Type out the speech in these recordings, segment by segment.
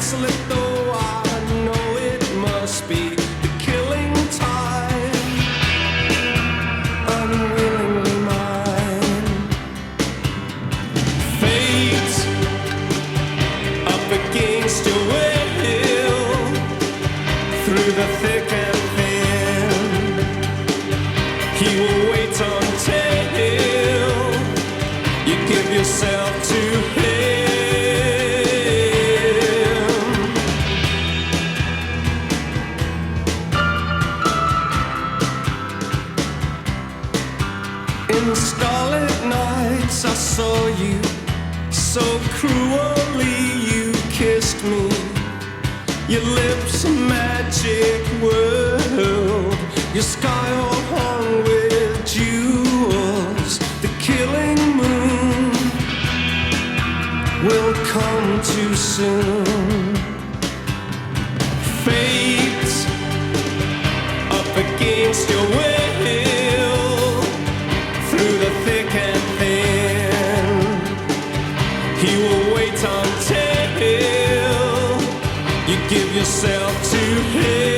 cancel it though I know it must be the killing time, unwillingly mine. Fate up against your will, through the thick and thin, he will wait until you give yourself to him. In starlit nights I saw you, so cruelly you kissed me. Your lips a magic world, your sky all hung with jewels. The killing moon will come too soon. Fate up against your will, through the thick and thin, he will wait until you give yourself to him.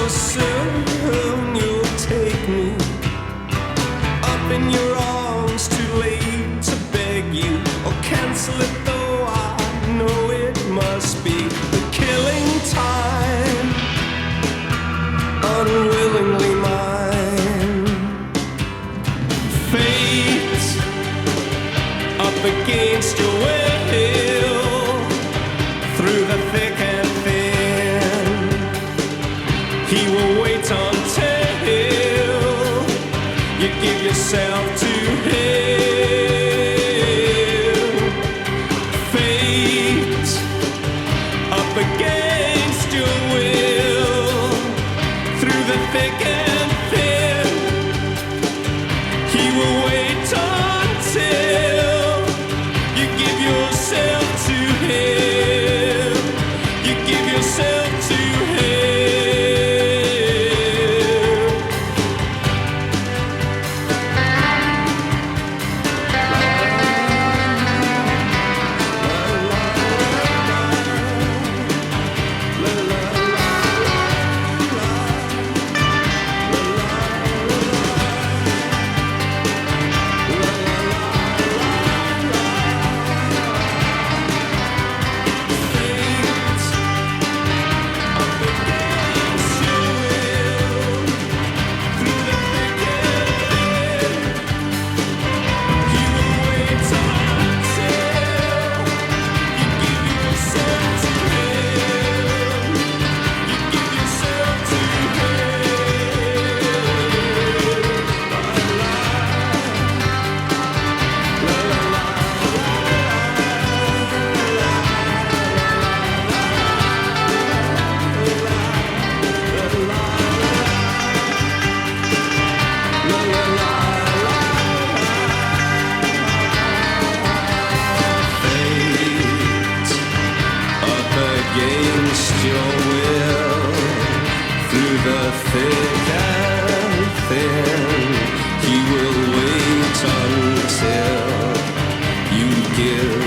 Soon you'll take me up in your arms, too late to beg you, or cancel it though I know it must be the killing time, unwillingly mine. Fate up against your will, through the thick and thin, he will wait until you give yourself to him. Fate up against your will, through the thick and thin, he will wait until you give yourself to him. You give yourself to him. Against your will, through the thick and thin, he will wait until you give